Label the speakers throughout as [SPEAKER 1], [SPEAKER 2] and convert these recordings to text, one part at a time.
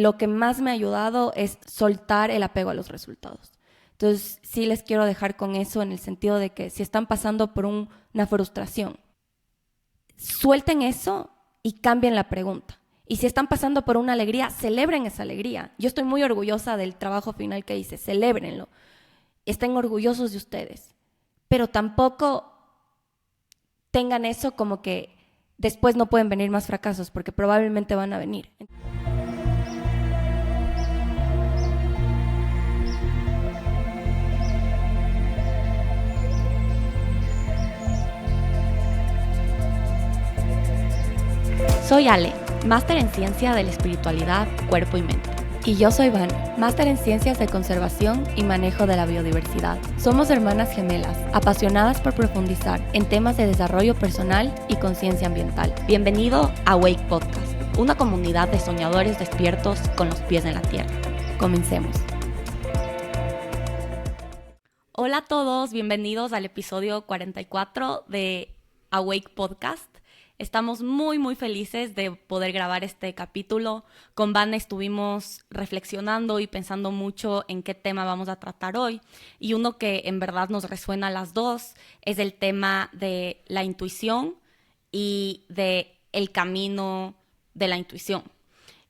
[SPEAKER 1] Lo que más me ha ayudado es soltar el apego a los resultados. Entonces, sí les quiero dejar con eso en el sentido de que si están pasando por una frustración, suelten eso y cambien la pregunta. Y si están pasando por una alegría, celebren esa alegría. Yo estoy muy orgullosa del trabajo final que hice, celébrenlo. Estén orgullosos de ustedes. Pero tampoco tengan eso como que después no pueden venir más fracasos, porque probablemente van a venir.
[SPEAKER 2] Soy Ale, máster en Ciencia de la Espiritualidad, Cuerpo y Mente.
[SPEAKER 1] Y yo soy Van, máster en Ciencias de Conservación y Manejo de la Biodiversidad. Somos hermanas gemelas, apasionadas por profundizar en temas de desarrollo personal y conciencia ambiental.
[SPEAKER 2] Bienvenido a Wake Podcast, una comunidad de soñadores despiertos con los pies en la tierra.
[SPEAKER 1] Comencemos.
[SPEAKER 2] Hola a todos, bienvenidos al episodio 44 de Awake Podcast. Estamos muy felices de poder grabar este capítulo. Con Van estuvimos reflexionando y pensando mucho en qué tema vamos a tratar hoy. Y uno que en verdad nos resuena a las dos es el tema de la intuición y de el camino de la intuición.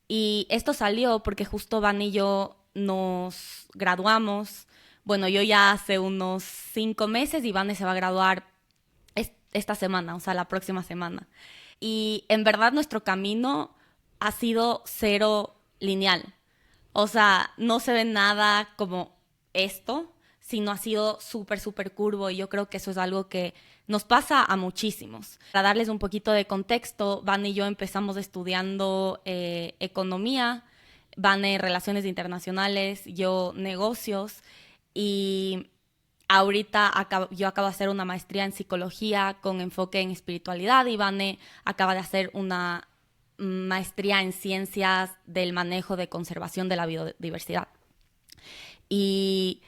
[SPEAKER 2] Y esto salió porque justo Van y yo nos graduamos. Bueno, yo ya hace unos 5 meses y Van se va a graduar esta semana, o sea, la próxima semana. Y en verdad nuestro camino ha sido cero lineal. O sea, no se ve nada como esto, sino ha sido súper curvo, y yo creo que eso es algo que nos pasa a muchísimos. Para darles un poquito de contexto, Van y yo empezamos estudiando economía, Van relaciones internacionales, yo negocios, y ahorita yo acabo de hacer una maestría en psicología con enfoque en espiritualidad, y Vane acaba de hacer una maestría en ciencias del manejo de conservación de la biodiversidad. Y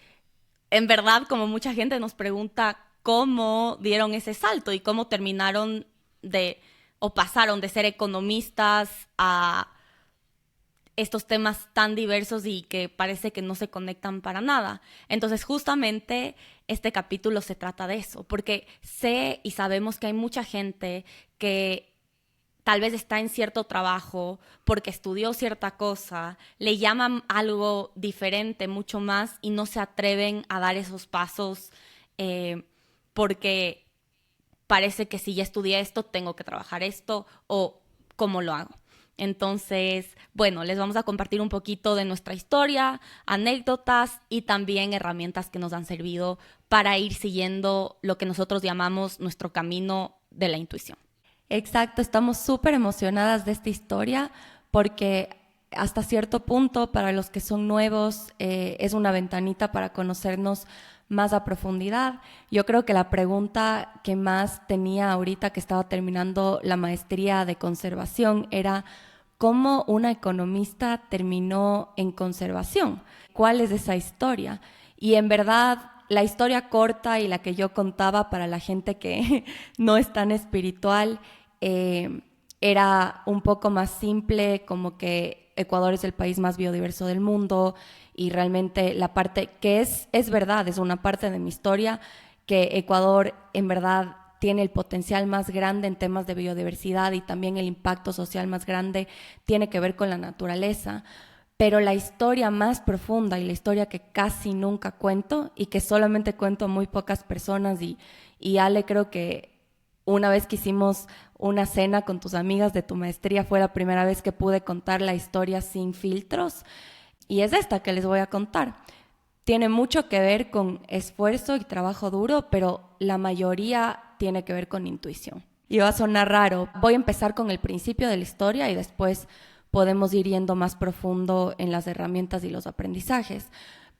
[SPEAKER 2] en verdad, como mucha gente nos pregunta cómo dieron ese salto y cómo terminaron o pasaron de ser economistas a estos temas tan diversos y que parece que no se conectan para nada. Entonces, justamente este capítulo se trata de eso, porque sé y sabemos que hay mucha gente que tal vez está en cierto trabajo porque estudió cierta cosa, le llaman algo diferente mucho más y no se atreven a dar esos pasos porque parece que si ya estudié esto, tengo que trabajar esto, o cómo lo hago. Entonces, bueno, les vamos a compartir un poquito de nuestra historia, anécdotas y también herramientas que nos han servido para ir siguiendo lo que nosotros llamamos nuestro camino de la intuición.
[SPEAKER 1] Exacto, estamos súper emocionadas de esta historia porque hasta cierto punto, para los que son nuevos, es una ventanita para conocernos más a profundidad. Yo creo que la pregunta que más tenía ahorita que estaba terminando la maestría de conservación era ¿cómo una economista terminó en conservación? ¿Cuál es esa historia? Y en verdad, la historia corta y la que yo contaba para la gente que no es tan espiritual era un poco más simple, como que Ecuador es el país más biodiverso del mundo, y realmente la parte que es verdad, es una parte de mi historia, que Ecuador en verdad tiene el potencial más grande en temas de biodiversidad, y también el impacto social más grande tiene que ver con la naturaleza. Pero la historia más profunda y la historia que casi nunca cuento y que solamente cuento a muy pocas personas, y Ale, creo que una vez que hicimos una cena con tus amigas de tu maestría fue la primera vez que pude contar la historia sin filtros, y es esta que les voy a contar. Tiene mucho que ver con esfuerzo y trabajo duro, pero la mayoría tiene que ver con intuición. Y va a sonar raro. Voy a empezar con el principio de la historia y después podemos ir yendo más profundo en las herramientas y los aprendizajes.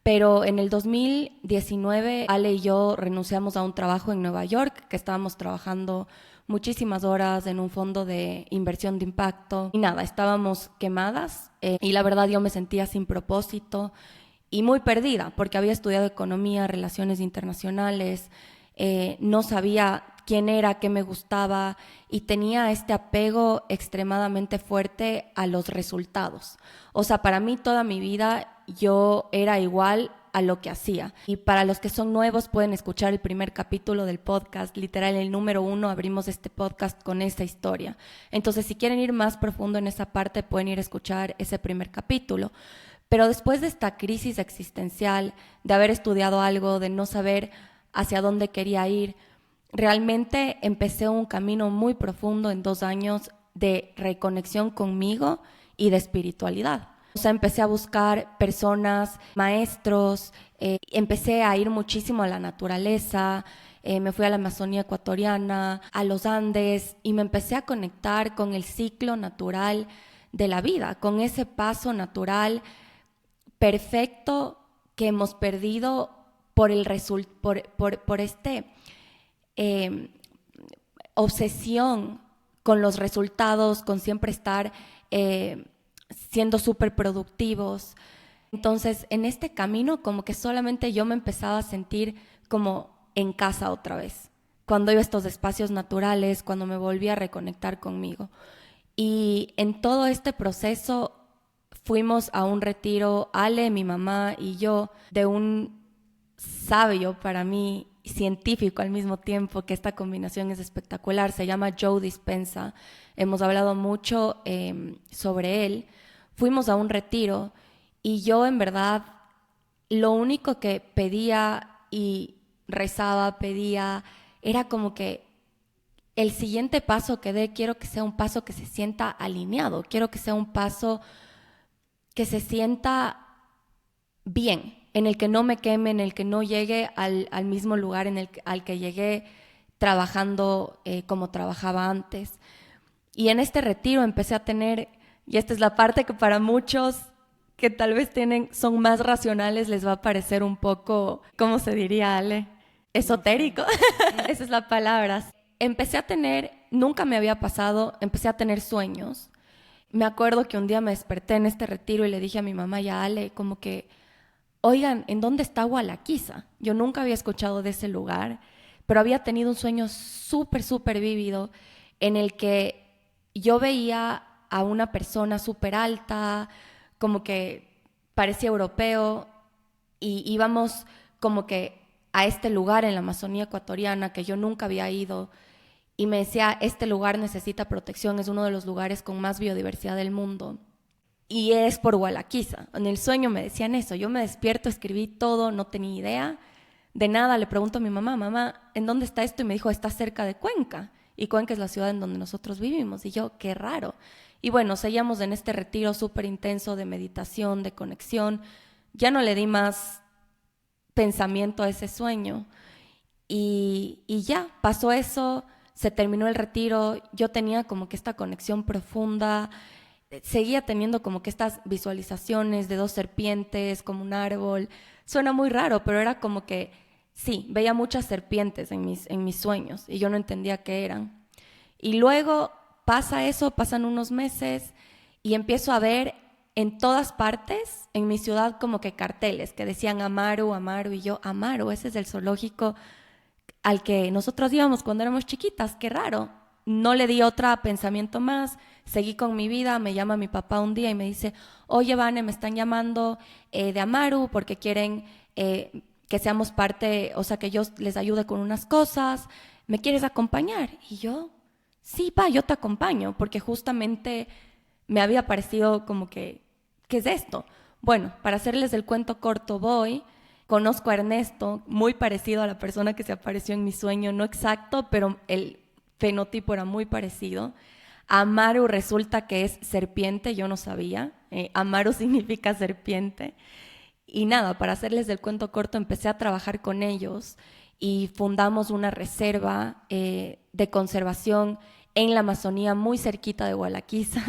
[SPEAKER 1] Pero en el 2019, Ale y yo renunciamos a un trabajo en Nueva York, que estábamos trabajando muchísimas horas en un fondo de inversión de impacto. Y nada, estábamos quemadas y la verdad yo me sentía sin propósito y muy perdida, porque había estudiado economía, relaciones internacionales, no sabía quién era, qué me gustaba y tenía este apego extremadamente fuerte a los resultados. O sea, para mí toda mi vida yo era igual a lo que hacía. Y para los que son nuevos pueden escuchar el primer capítulo del podcast, literal el número 1, abrimos este podcast con esta historia. Entonces, si quieren ir más profundo en esa parte, pueden ir a escuchar ese primer capítulo. Pero después de esta crisis existencial, de haber estudiado algo, de no saber hacia dónde quería ir, realmente empecé un camino muy profundo en 2 años de reconexión conmigo y de espiritualidad. O sea, empecé a buscar personas, maestros, empecé a ir muchísimo a la naturaleza, me fui a la Amazonía ecuatoriana, a los Andes y me empecé a conectar con el ciclo natural de la vida, con ese paso natural perfecto que hemos perdido por obsesión con los resultados, con siempre estar siendo súper productivos. Entonces, en este camino, como que solamente yo me empezaba a sentir como en casa otra vez, cuando iba a estos espacios naturales, cuando me volví a reconectar conmigo. Y en todo este proceso fuimos a un retiro, Ale, mi mamá y yo, de un sabio para mí, científico al mismo tiempo, que esta combinación es espectacular, se llama Joe Dispenza, hemos hablado mucho sobre él. Fuimos a un retiro y yo en verdad lo único que pedía y rezaba, pedía, era como que el siguiente paso que dé, quiero que sea un paso que se sienta alineado, quiero que sea un paso que se sienta bien, en el que no me queme, en el que no llegue al mismo lugar al que llegué trabajando como trabajaba antes. Y en este retiro empecé a tener, y esta es la parte que para muchos que tal vez son más racionales les va a parecer un poco, ¿cómo se diría, Ale? Esotérico. Esa es la palabra. Empecé a tener, nunca me había pasado, empecé a tener sueños. Me acuerdo que un día me desperté en este retiro y le dije a mi mamá y a Ale como que, oigan, ¿en dónde está Gualaquiza? Yo nunca había escuchado de ese lugar, pero había tenido un sueño súper, súper vívido en el que yo veía a una persona súper alta, como que parecía europeo, y íbamos como que a este lugar en la Amazonía ecuatoriana que yo nunca había ido, y me decía, este lugar necesita protección, es uno de los lugares con más biodiversidad del mundo. Y es por Gualaquiza. En el sueño me decían eso. Yo me despierto, escribí todo, no tenía idea de nada. Le pregunto a mi mamá, mamá, ¿en dónde está esto? Y me dijo, está cerca de Cuenca. Y Cuenca es la ciudad en donde nosotros vivimos. Y yo, qué raro. Y bueno, seguíamos en este retiro súper intenso de meditación, de conexión. Ya no le di más pensamiento a ese sueño. Y ya, pasó eso, se terminó el retiro. Yo tenía como que esta conexión profunda. Seguía teniendo como que estas visualizaciones de 2 serpientes, como un árbol. Suena muy raro, pero era como que, sí, veía muchas serpientes en mis sueños y yo no entendía qué eran. Y luego pasa eso, pasan unos meses y empiezo a ver en todas partes, en mi ciudad, como que carteles que decían Amaru, Amaru, y yo, Amaru, ese es el zoológico al que nosotros íbamos cuando éramos chiquitas, qué raro. No le di otro pensamiento más, seguí con mi vida. Me llama mi papá un día y me dice, oye, Vane, me están llamando de Amaru porque quieren que seamos parte, o sea, que yo les ayude con unas cosas, ¿me quieres acompañar? Y yo, sí, pa, yo te acompaño, porque justamente me había parecido como que, ¿qué es esto? Bueno, para hacerles el cuento corto, conozco a Ernesto, muy parecido a la persona que se apareció en mi sueño, no exacto, pero el fenotipo era muy parecido. Amaru resulta que es serpiente, yo no sabía. Amaru significa serpiente. Y nada, para hacerles el cuento corto, empecé a trabajar con ellos y fundamos una reserva de conservación en la Amazonía, muy cerquita de Gualaquiza.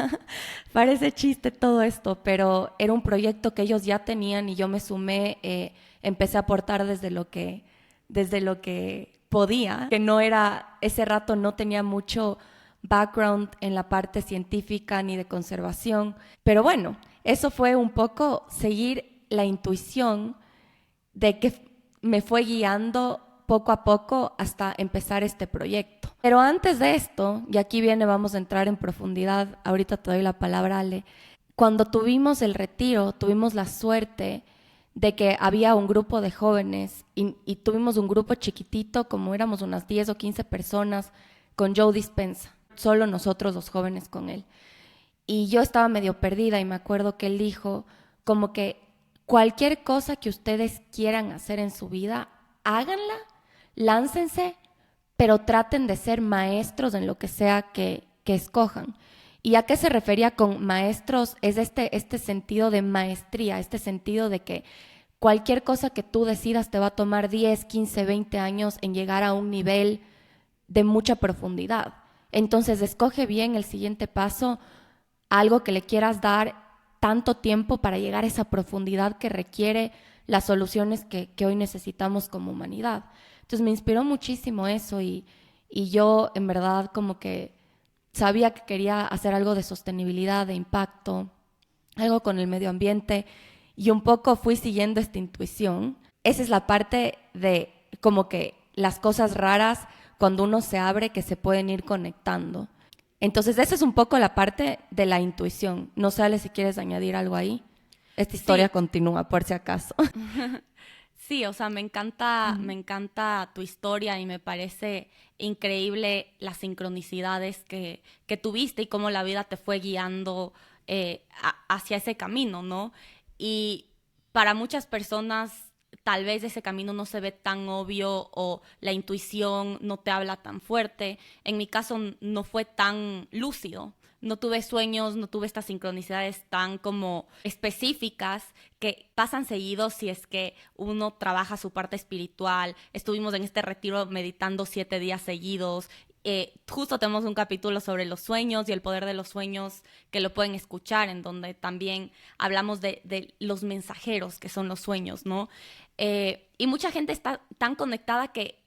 [SPEAKER 1] Parece chiste todo esto, pero era un proyecto que ellos ya tenían y yo me sumé, empecé a aportar desde lo que podía, que no era, ese rato no tenía mucho background en la parte científica ni de conservación, pero bueno, eso fue un poco seguir la intuición de que me fue guiando poco a poco hasta empezar este proyecto. Pero antes de esto, y aquí viene, vamos a entrar en profundidad, ahorita te doy la palabra, Ale. Cuando tuvimos el retiro, tuvimos la suerte de que había un grupo de jóvenes y tuvimos un grupo chiquitito, como éramos unas 10 o 15 personas, con Joe Dispenza, solo nosotros los jóvenes con él. Y yo estaba medio perdida y me acuerdo que él dijo como que cualquier cosa que ustedes quieran hacer en su vida, háganla, láncense, pero traten de ser maestros en lo que sea que escojan. ¿Y a qué se refería con maestros? Es este sentido de maestría, este sentido de que cualquier cosa que tú decidas te va a tomar 10, 15, 20 años en llegar a un nivel de mucha profundidad. Entonces, escoge bien el siguiente paso, algo que le quieras dar tanto tiempo para llegar a esa profundidad que requiere las soluciones que hoy necesitamos como humanidad. Entonces me inspiró muchísimo eso y yo en verdad como que sabía que quería hacer algo de sostenibilidad, de impacto, algo con el medio ambiente y un poco fui siguiendo esta intuición. Esa es la parte de como que las cosas raras cuando uno se abre que se pueden ir conectando. Entonces, esa es un poco la parte de la intuición. No sé, Ale, si quieres añadir algo ahí. Esta historia continúa, por si acaso.
[SPEAKER 2] Sí, o sea, me encanta tu historia y me parece increíble las sincronicidades que tuviste y cómo la vida te fue guiando hacia ese camino, ¿no? Y para muchas personas tal vez ese camino no se ve tan obvio o la intuición no te habla tan fuerte. En mi caso no fue tan lúcido. No tuve sueños, no tuve estas sincronicidades tan como específicas que pasan seguidos si es que uno trabaja su parte espiritual. Estuvimos en este retiro meditando 7 días seguidos. Justo tenemos un capítulo sobre los sueños y el poder de los sueños que lo pueden escuchar, en donde también hablamos de los mensajeros que son los sueños, ¿no? Y mucha gente está tan conectada que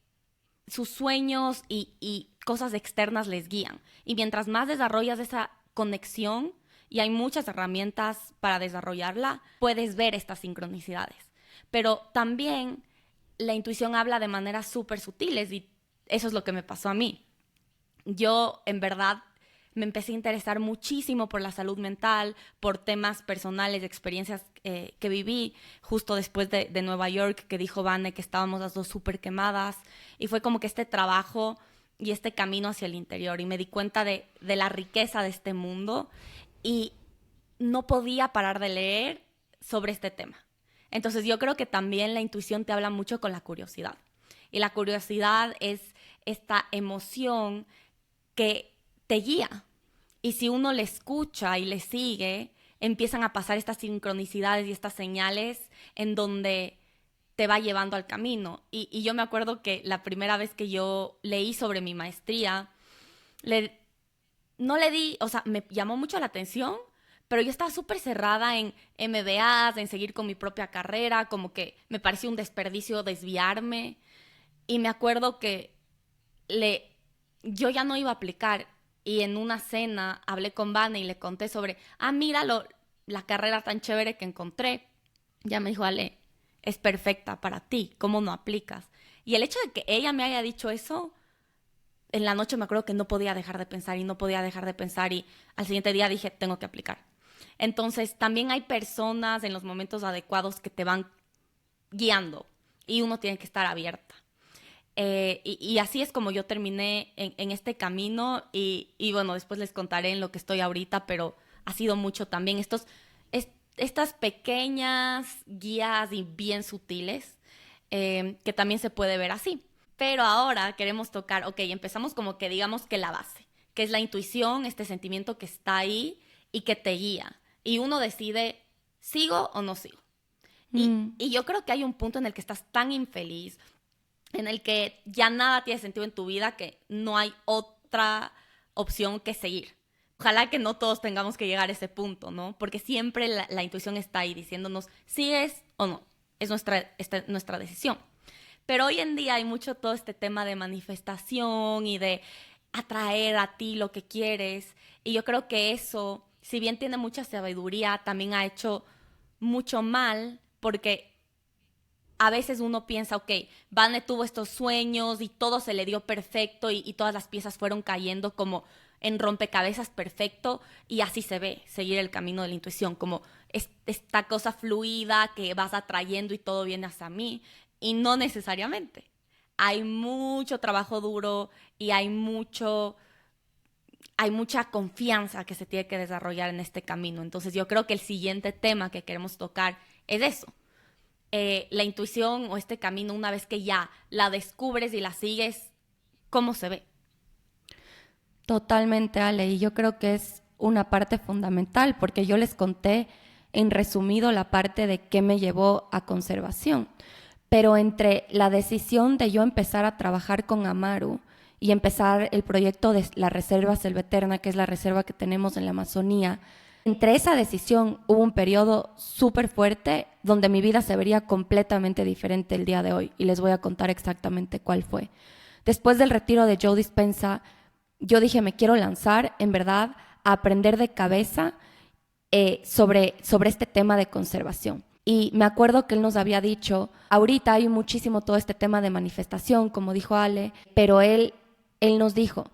[SPEAKER 2] sus sueños y cosas externas les guían. Y mientras más desarrollas esa conexión, y hay muchas herramientas para desarrollarla, puedes ver estas sincronicidades. Pero también la intuición habla de maneras súper sutiles y eso es lo que me pasó a mí. Yo, en verdad, me empecé a interesar muchísimo por la salud mental, por temas personales, experiencias que viví justo después de Nueva York, que dijo Vane que estábamos las dos súper quemadas. Y fue como que este trabajo y este camino hacia el interior. Y me di cuenta de la riqueza de este mundo y no podía parar de leer sobre este tema. Entonces yo creo que también la intuición te habla mucho con la curiosidad. Y la curiosidad es esta emoción que te guía. Y si uno le escucha y le sigue, empiezan a pasar estas sincronicidades y estas señales en donde te va llevando al camino. Y yo me acuerdo que la primera vez que yo leí sobre mi maestría, no le di, o sea, me llamó mucho la atención, pero yo estaba súper cerrada en MBAs, en seguir con mi propia carrera, como que me parecía un desperdicio desviarme. Y me acuerdo que yo ya no iba a aplicar y en una cena hablé con Vane y le conté sobre, mira la carrera tan chévere que encontré. Ya me dijo, Ale, es perfecta para ti, ¿cómo no aplicas? Y el hecho de que ella me haya dicho eso, en la noche me acuerdo que no podía dejar de pensar y no podía dejar de pensar y al siguiente día dije, tengo que aplicar. Entonces también hay personas en los momentos adecuados que te van guiando y uno tiene que estar abierta. Y así es como yo terminé en este camino y bueno, después les contaré en lo que estoy ahorita, pero ha sido mucho también estas pequeñas guías y bien sutiles que también se puede ver así. Pero ahora queremos tocar, ok, empezamos como que digamos que la base, que es la intuición, este sentimiento que está ahí y que te guía. Y uno decide, ¿sigo o no sigo? Y yo creo que hay un punto en el que estás tan infeliz, en el que ya nada tiene sentido en tu vida, que no hay otra opción que seguir. Ojalá que no todos tengamos que llegar a ese punto, ¿no? Porque siempre la intuición está ahí diciéndonos si es o no. Es nuestra decisión. Pero hoy en día hay mucho todo este tema de manifestación y de atraer a ti lo que quieres. Y yo creo que eso, si bien tiene mucha sabiduría, también ha hecho mucho mal porque a veces uno piensa, ok, Vane tuvo estos sueños y todo se le dio perfecto y todas las piezas fueron cayendo como en rompecabezas perfecto y así se ve, seguir el camino de la intuición, como esta cosa fluida que vas atrayendo y todo viene hacia mí, y no necesariamente. Hay mucho trabajo duro y hay mucha confianza que se tiene que desarrollar en este camino. Entonces yo creo que el siguiente tema que queremos tocar es eso. La intuición o este camino, una vez que ya la descubres y la sigues, ¿cómo se ve?
[SPEAKER 1] Totalmente, Ale, y yo creo que es una parte fundamental, porque yo les conté en resumido la parte de qué me llevó a conservación. Pero entre la decisión de yo empezar a trabajar con Amaru y empezar el proyecto de la Reserva Selveterna, que es la reserva que tenemos en la Amazonía, entre esa decisión hubo un periodo súper fuerte donde mi vida se vería completamente diferente el día de hoy, y les voy a contar exactamente cuál fue. Después del retiro de Joe Dispenza, yo dije, me quiero lanzar, en verdad, a aprender de cabeza sobre este tema de conservación. Y me acuerdo que él nos había dicho, ahorita hay muchísimo todo este tema de manifestación, como dijo Ale, pero él nos dijo,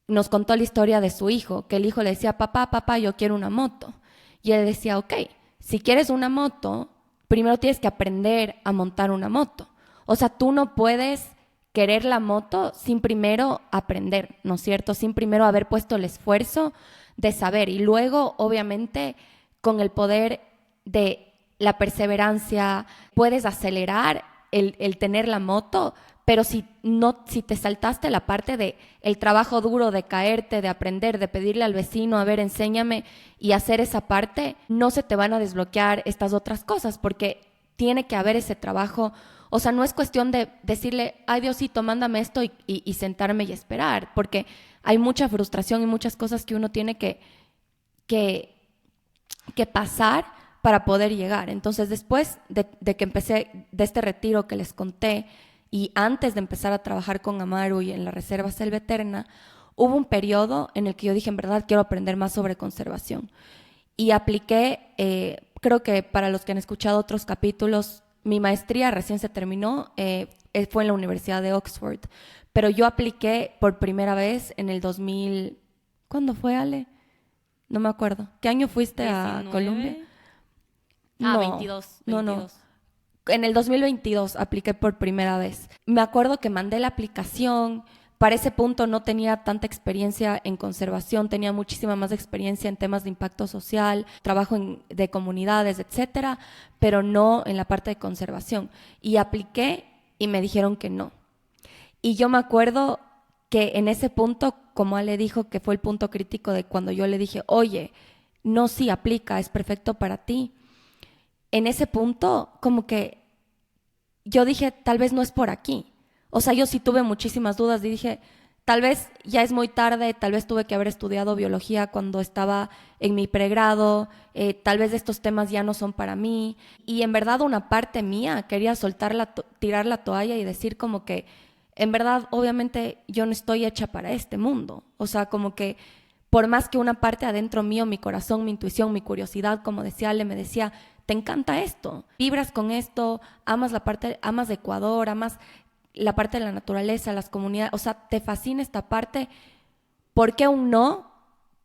[SPEAKER 1] nos contó la historia de su hijo, que el hijo le decía, papá, yo quiero una moto. Y él decía, ok, si quieres una moto, primero tienes que aprender a montar una moto. O sea, tú no puedes querer la moto sin primero aprender, ¿no es cierto? Sin primero haber puesto el esfuerzo de saber. Y luego, obviamente, con el poder de la perseverancia, puedes acelerar el tener la moto, pero si te saltaste la parte de el trabajo duro, de caerte, de aprender, de pedirle al vecino, a ver, enséñame, y hacer esa parte, no se te van a desbloquear estas otras cosas, porque tiene que haber ese trabajo. O sea, no es cuestión de decirle, ay Diosito, mándame esto y sentarme y esperar, porque hay mucha frustración y muchas cosas que uno tiene que pasar para poder llegar. Entonces, después de que empecé de este retiro que les conté, y antes de empezar a trabajar con Amaru y en la Reserva Selveterna, hubo un periodo en el que yo dije, en verdad, quiero aprender más sobre conservación. Y apliqué, creo que para los que han escuchado otros capítulos, mi maestría recién se terminó, fue en la Universidad de Oxford, pero yo apliqué por primera vez en el 2000, ¿cuándo fue, Ale? No me acuerdo. ¿Qué año fuiste
[SPEAKER 2] 19.
[SPEAKER 1] a Colombia?
[SPEAKER 2] No,
[SPEAKER 1] No,
[SPEAKER 2] 22.
[SPEAKER 1] no. En el 2022 apliqué por primera vez. Me acuerdo que mandé la aplicación. Para ese punto no tenía tanta experiencia en conservación, tenía muchísima más experiencia en temas de impacto social, trabajo de comunidades, etcétera, pero no en la parte de conservación. Y apliqué y me dijeron que no. Y yo me acuerdo que en ese punto, como Ale dijo, que fue el punto crítico de cuando yo le dije, oye, no, sí aplica, es perfecto para ti. En ese punto, como que yo dije, tal vez no es por aquí. O sea, yo sí tuve muchísimas dudas y dije, tal vez ya es muy tarde, tal vez tuve que haber estudiado biología cuando estaba en mi pregrado, tal vez estos temas ya no son para mí. Y en verdad una parte mía quería tirar la toalla y decir como que, en verdad, obviamente yo no estoy hecha para este mundo. O sea, como que por más que una parte adentro mío, mi corazón, mi intuición, mi curiosidad, como decía Ale, me decía, te encanta esto, vibras con esto, amas amas Ecuador, amas la parte de la naturaleza, las comunidades, o sea, te fascina esta parte, ¿por qué un no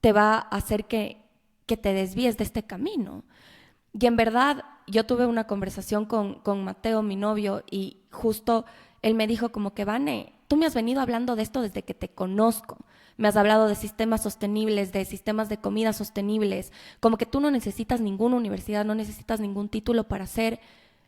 [SPEAKER 1] te va a hacer que te desvíes de este camino? Y en verdad, yo tuve una conversación con Mateo, mi novio, y justo él me dijo como que, Vane, tú me has venido hablando de esto desde que te conozco. Me has hablado de sistemas sostenibles, de sistemas de comida sostenibles, como que tú no necesitas ninguna universidad, no necesitas ningún título para hacer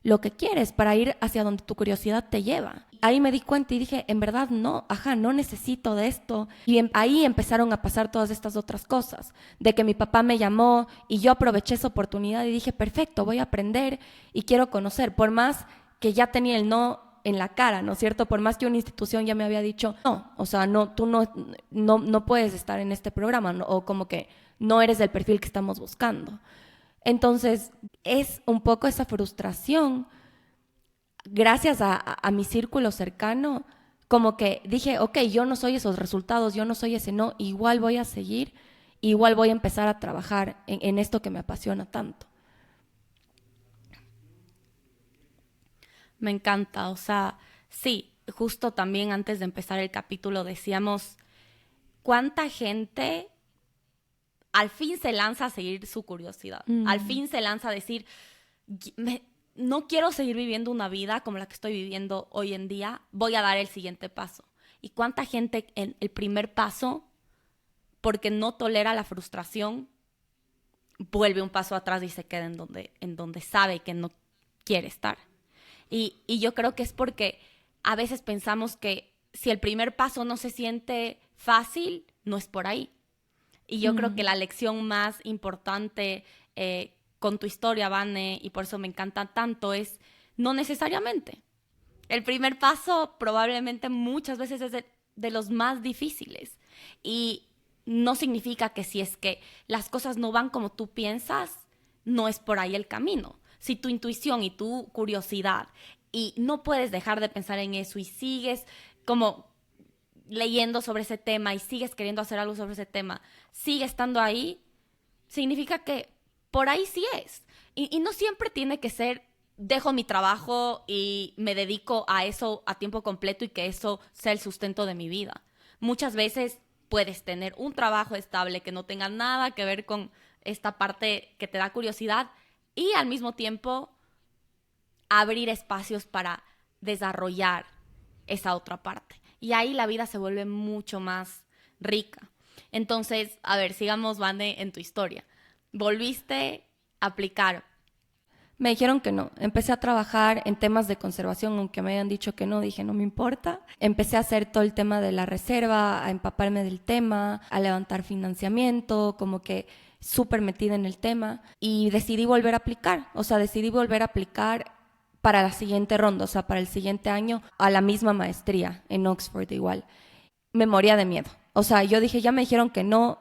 [SPEAKER 1] lo que quieres, para ir hacia donde tu curiosidad te lleva. Ahí me di cuenta y dije, en verdad no, no necesito de esto. Y ahí empezaron a pasar todas estas otras cosas, de que mi papá me llamó y yo aproveché esa oportunidad y dije, perfecto, voy a aprender y quiero conocer, por más que ya tenía el no en la cara, ¿no es cierto? Por más que una institución ya me había dicho, no, o sea, no, tú no puedes estar en este programa, ¿no? O como que no eres del perfil que estamos buscando. Entonces, es un poco esa frustración, gracias a mi círculo cercano, como que dije, ok, yo no soy esos resultados, yo no soy ese no, igual voy a seguir, igual voy a empezar a trabajar en esto que me apasiona tanto.
[SPEAKER 2] Me encanta, o sea, sí, justo también antes de empezar el capítulo decíamos cuánta gente al fin se lanza a seguir su curiosidad, al fin se lanza a decir, no quiero seguir viviendo una vida como la que estoy viviendo hoy en día, voy a dar el siguiente paso. ¿Y cuánta gente en el primer paso, porque no tolera la frustración, vuelve un paso atrás y se queda en donde sabe que no quiere estar? Y yo creo que es porque a veces pensamos que si el primer paso no se siente fácil, no es por ahí. Y yo creo que la lección más importante con tu historia, Vane, y por eso me encanta tanto, es no necesariamente. El primer paso probablemente muchas veces es de los más difíciles. Y no significa que si es que las cosas no van como tú piensas, no es por ahí el camino. Si tu intuición y tu curiosidad, y no puedes dejar de pensar en eso y sigues como leyendo sobre ese tema y sigues queriendo hacer algo sobre ese tema, sigue estando ahí, significa que por ahí sí es. Y no siempre tiene que ser, dejo mi trabajo y me dedico a eso a tiempo completo y que eso sea el sustento de mi vida. Muchas veces puedes tener un trabajo estable que no tenga nada que ver con esta parte que te da curiosidad y al mismo tiempo abrir espacios para desarrollar esa otra parte. Y ahí la vida se vuelve mucho más rica. Entonces, a ver, sigamos, Vane, en tu historia. Volviste a aplicar.
[SPEAKER 1] Me dijeron que no. Empecé a trabajar en temas de conservación, aunque me hayan dicho que no, dije no me importa. Empecé a hacer todo el tema de la reserva, a empaparme del tema, a levantar financiamiento, como que súper metida en el tema. Y decidí volver a aplicar. O sea, decidí volver a aplicar para la siguiente ronda, o sea, para el siguiente año, a la misma maestría en Oxford igual. Me moría de miedo. O sea, yo dije, ya me dijeron que no,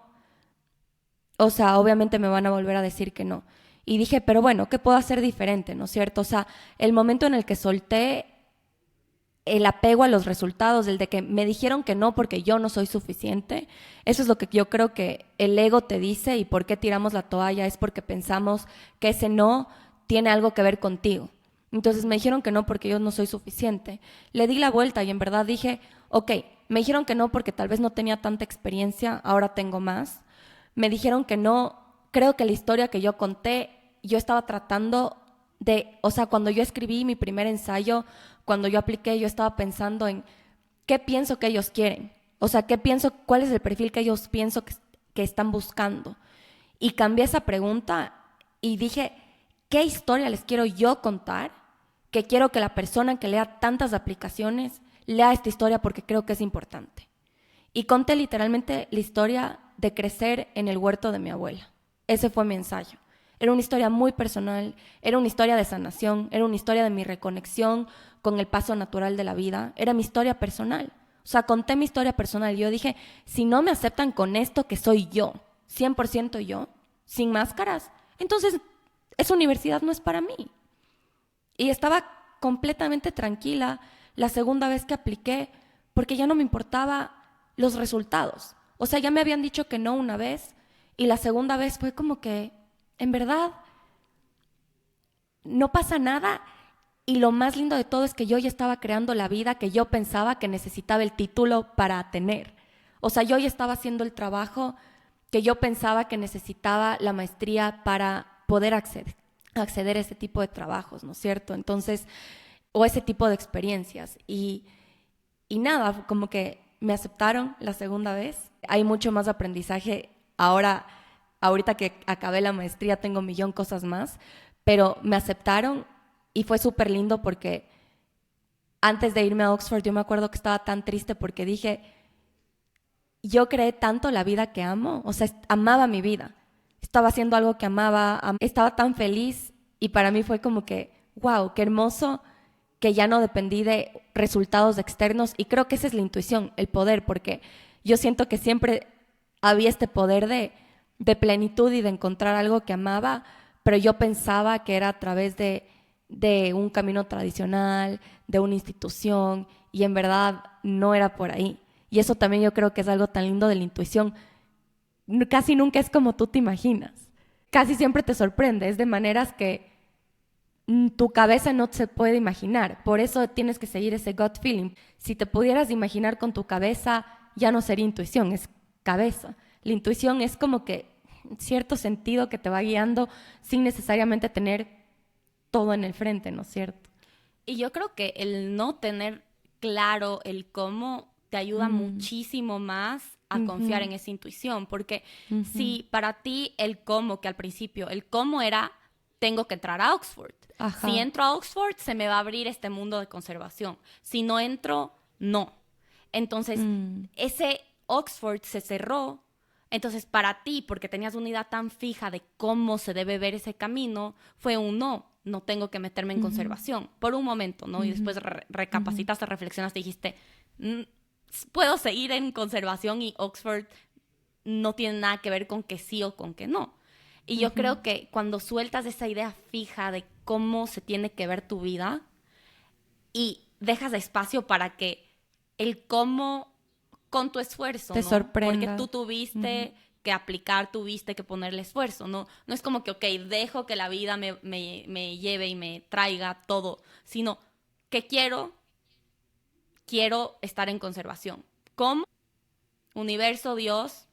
[SPEAKER 1] o sea, obviamente me van a volver a decir que no. Y dije, pero bueno, ¿qué puedo hacer diferente, no es cierto? O sea, el momento en el que solté el apego a los resultados, el de que me dijeron que no porque yo no soy suficiente, eso es lo que yo creo que el ego te dice, y por qué tiramos la toalla es porque pensamos que ese no tiene algo que ver contigo. Entonces me dijeron que no porque yo no soy suficiente. Le di la vuelta y en verdad dije, ok, me dijeron que no porque tal vez no tenía tanta experiencia, ahora tengo más. Me dijeron que no, creo que la historia que yo conté, yo estaba tratando de, o sea, cuando yo escribí mi primer ensayo, cuando yo apliqué, yo estaba pensando en qué pienso que ellos quieren. O sea, qué pienso, cuál es el perfil que ellos pienso que están buscando. Y cambié esa pregunta y dije, ¿qué historia les quiero yo contar? Que quiero que la persona que lea tantas aplicaciones lea esta historia porque creo que es importante. Y conté literalmente la historia de crecer en el huerto de mi abuela. Ese fue mi ensayo. Era una historia muy personal, era una historia de sanación, era una historia de mi reconexión con el paso natural de la vida, era mi historia personal. O sea, conté mi historia personal. Yo dije, si no me aceptan con esto que soy yo, 100% yo, sin máscaras, entonces esa universidad no es para mí. Y estaba completamente tranquila la segunda vez que apliqué porque ya no me importaba los resultados. O sea, ya me habían dicho que no una vez y la segunda vez fue como que, en verdad, no pasa nada. Y lo más lindo de todo es que yo ya estaba creando la vida que yo pensaba que necesitaba el título para tener. O sea, yo ya estaba haciendo el trabajo que yo pensaba que necesitaba la maestría para poder acceder a ese tipo de trabajos, ¿no es cierto? Entonces, o ese tipo de experiencias. Y nada, como que me aceptaron la segunda vez. Hay mucho más aprendizaje. Ahorita que acabé la maestría tengo 1,000,000 cosas más, pero me aceptaron y fue súper lindo porque antes de irme a Oxford yo me acuerdo que estaba tan triste porque dije, yo creé tanto la vida que amo, o sea, amaba mi vida. Estaba haciendo algo que amaba, estaba tan feliz y para mí fue como que, wow, qué hermoso que ya no dependí de resultados externos y creo que esa es la intuición, el poder, porque yo siento que siempre había este poder de plenitud y de encontrar algo que amaba, pero yo pensaba que era a través de un camino tradicional, de una institución y en verdad no era por ahí. Y eso también yo creo que es algo tan lindo de la intuición. Casi nunca es como tú te imaginas. Casi siempre te sorprende, es de maneras que tu cabeza no se puede imaginar. Por eso tienes que seguir ese gut feeling. Si te pudieras imaginar con tu cabeza, ya no sería intuición, es cabeza. La intuición es como que cierto sentido que te va guiando sin necesariamente tener todo en el frente, ¿no es cierto?
[SPEAKER 2] Y yo creo que el no tener claro el cómo te ayuda muchísimo más a confiar en esa intuición, porque si para ti el cómo, que al principio el cómo era, tengo que entrar a Oxford.
[SPEAKER 1] Ajá.
[SPEAKER 2] Si entro a Oxford, se me va a abrir este mundo de conservación. Si no entro, no. Entonces, ese Oxford se cerró. Entonces, para ti, porque tenías una idea tan fija de cómo se debe ver ese camino, fue un no tengo que meterme en conservación por un momento, ¿no? Y después recapacitaste, reflexionaste y dijiste, puedo seguir en conservación y Oxford no tiene nada que ver con que sí o con que no. Y yo creo que cuando sueltas esa idea fija de cómo se tiene que ver tu vida y dejas espacio para que el cómo con tu esfuerzo,
[SPEAKER 1] te
[SPEAKER 2] ¿no?
[SPEAKER 1] sorprenda.
[SPEAKER 2] Porque tú tuviste que aplicar, tuviste que ponerle esfuerzo, ¿no? No es como que, ok, dejo que la vida me lleve y me traiga todo, sino que quiero estar en conservación. ¿Cómo? Universo, Dios,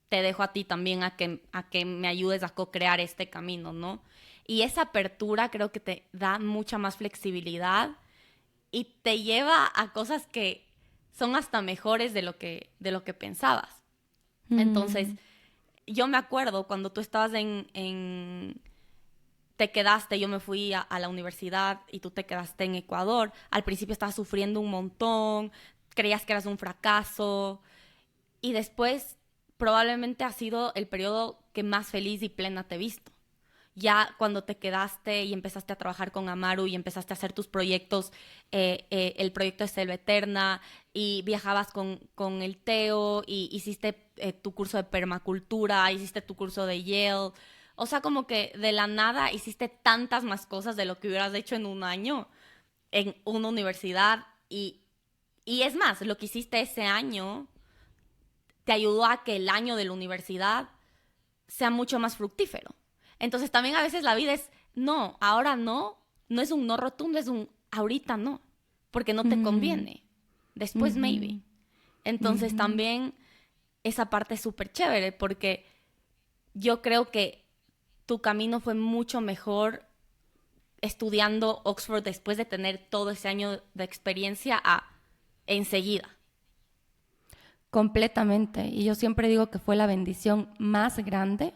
[SPEAKER 2] te dejo a ti también a que me ayudes a co-crear este camino, ¿no? Y esa apertura creo que te da mucha más flexibilidad y te lleva a cosas que son hasta mejores de lo que pensabas. Entonces, yo me acuerdo cuando tú estabas te quedaste, yo me fui a la universidad y tú te quedaste en Ecuador. Al principio estabas sufriendo un montón, creías que eras un fracaso y después probablemente ha sido el periodo que más feliz y plena te he visto. Ya cuando te quedaste y empezaste a trabajar con Amaru y empezaste a hacer tus proyectos, el proyecto de Selva Eterna, y viajabas con el Teo, y hiciste tu curso de permacultura, hiciste tu curso de Yale. O sea, como que de la nada hiciste tantas más cosas de lo que hubieras hecho en un año en una universidad. Y es más, lo que hiciste ese año te ayudó a que el año de la universidad sea mucho más fructífero. Entonces también a veces la vida es, no, ahora no es un no rotundo, es un ahorita no, porque no te conviene. Después maybe. Entonces también esa parte es súper chévere, porque yo creo que tu camino fue mucho mejor estudiando Oxford después de tener todo ese año de experiencia a enseguida.
[SPEAKER 1] Completamente. Y yo siempre digo que fue la bendición más grande,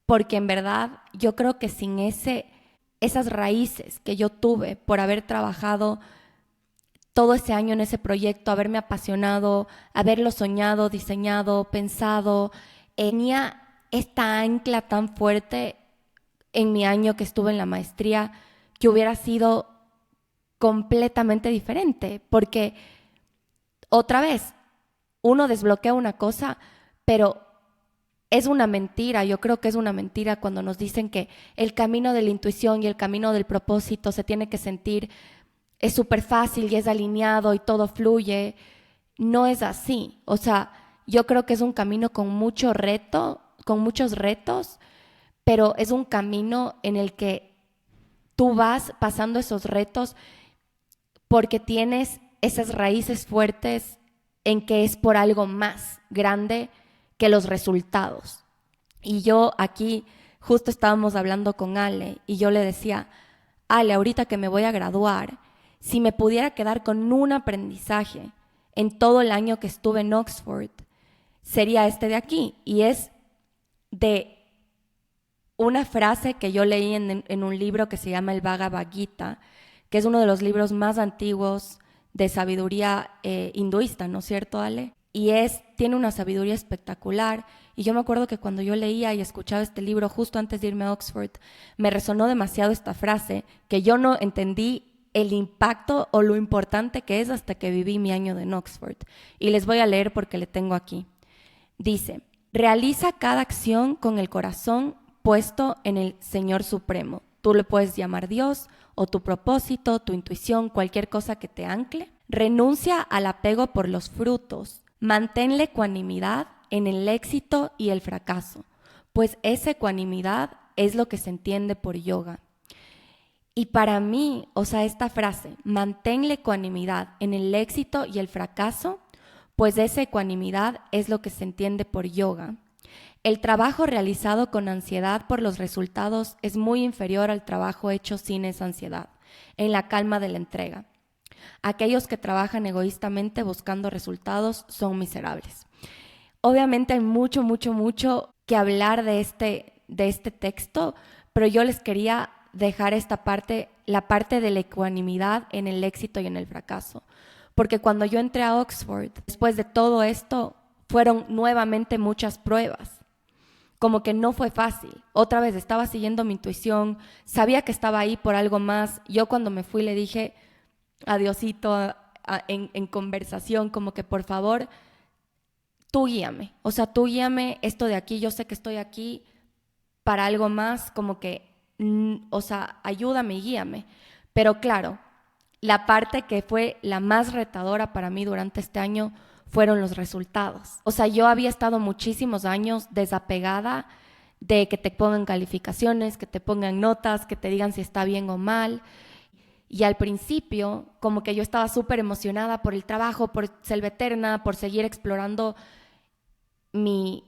[SPEAKER 1] porque en verdad yo creo que sin esas raíces que yo tuve por haber trabajado todo ese año en ese proyecto, haberme apasionado, haberlo soñado, diseñado, pensado, tenía esta ancla tan fuerte en mi año que estuve en la maestría, que hubiera sido completamente diferente, porque otra vez, uno desbloquea una cosa, pero es una mentira. Yo creo que es una mentira cuando nos dicen que el camino de la intuición y el camino del propósito se tiene que sentir, es súper fácil y es alineado y todo fluye. No es así. O sea, yo creo que es un camino con mucho reto, con muchos retos, pero es un camino en el que tú vas pasando esos retos porque tienes esas raíces fuertes en que es por algo más grande que los resultados. Y yo aquí justo estábamos hablando con Ale y yo le decía, Ale, ahorita que me voy a graduar, si me pudiera quedar con un aprendizaje en todo el año que estuve en Oxford, sería este de aquí. Y es de una frase que yo leí en un libro que se llama el Bhagavad Gita, que es uno de los libros más antiguos de sabiduría hinduista, ¿no es cierto, Ale? Y tiene una sabiduría espectacular. Y yo me acuerdo que cuando yo leía y escuchaba este libro justo antes de irme a Oxford, me resonó demasiado esta frase, que yo no entendí el impacto o lo importante que es hasta que viví mi año en Oxford. Y les voy a leer porque le tengo aquí. Dice, realiza cada acción con el corazón puesto en el Señor Supremo. Tú le puedes llamar Dios o tu propósito, tu intuición, cualquier cosa que te ancle. Renuncia al apego por los frutos. Mantén la ecuanimidad en el éxito y el fracaso, pues esa ecuanimidad es lo que se entiende por yoga. Y para mí, o sea, esta frase, mantén la ecuanimidad en el éxito y el fracaso, pues esa ecuanimidad es lo que se entiende por yoga. El trabajo realizado con ansiedad por los resultados es muy inferior al trabajo hecho sin esa ansiedad, en la calma de la entrega. Aquellos que trabajan egoístamente buscando resultados son miserables. Obviamente hay mucho, mucho, mucho que hablar de este texto, pero yo les quería dejar esta parte, la parte de la ecuanimidad en el éxito y en el fracaso. Porque cuando yo entré a Oxford, después de todo esto, fueron nuevamente muchas pruebas. Como que no fue fácil. Otra vez estaba siguiendo mi intuición, sabía que estaba ahí por algo más. Yo cuando me fui le dije a Diosito en conversación, como que por favor, tú guíame. O sea, tú guíame esto de aquí, yo sé que estoy aquí para algo más, como que, o sea, ayúdame y guíame. Pero claro, la parte que fue la más retadora para mí durante este año fueron los resultados. O sea, yo había estado muchísimos años desapegada de que te pongan calificaciones, que te pongan notas, que te digan si está bien o mal. Y al principio, como que yo estaba súper emocionada por el trabajo, por Selveterna, por seguir explorando mi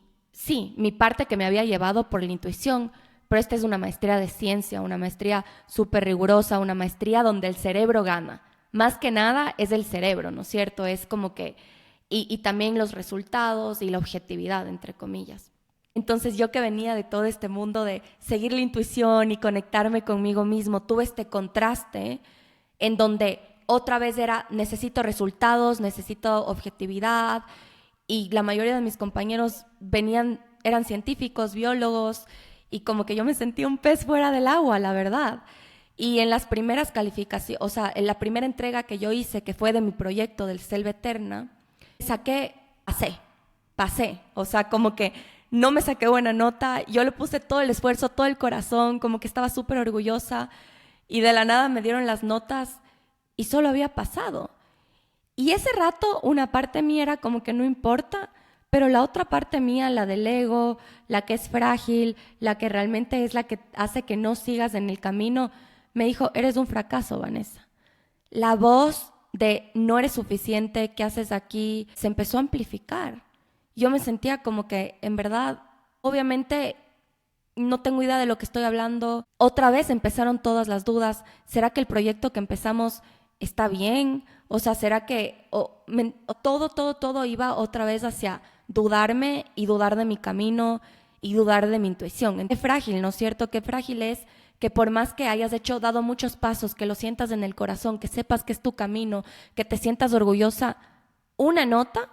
[SPEAKER 1] parte que me había llevado por la intuición, pero esta es una maestría de ciencia, una maestría súper rigurosa, una maestría donde el cerebro gana. Más que nada es el cerebro, ¿no es cierto? Es como que, y también los resultados y la objetividad, entre comillas. Entonces yo que venía de todo este mundo de seguir la intuición y conectarme conmigo mismo, tuve este contraste en donde otra vez era necesito resultados, necesito objetividad, y la mayoría de mis compañeros eran científicos, biólogos, y como que yo me sentía un pez fuera del agua, la verdad. Y en las primeras calificaciones, o sea, en la primera entrega que yo hice, que fue de mi proyecto del Selveterna, pasé, o sea, como que no me saqué buena nota, yo le puse todo el esfuerzo, todo el corazón, como que estaba súper orgullosa, y de la nada me dieron las notas y solo había pasado. Y ese rato una parte mía era como que no importa, pero la otra parte mía, la del ego, la que es frágil, la que realmente es la que hace que no sigas en el camino, me dijo, eres un fracaso, Vanessa. La voz de no eres suficiente, ¿qué haces aquí? Se empezó a amplificar. Yo me sentía como que, en verdad, obviamente no tengo idea de lo que estoy hablando. Otra vez empezaron todas las dudas. ¿Será que el proyecto que empezamos está bien? O sea, ¿será que todo iba otra vez hacia dudarme y dudar de mi camino y dudar de mi intuición? Qué frágil, ¿no es cierto? Qué frágil es que por más que hayas dado muchos pasos, que lo sientas en el corazón, que sepas que es tu camino, que te sientas orgullosa, una nota,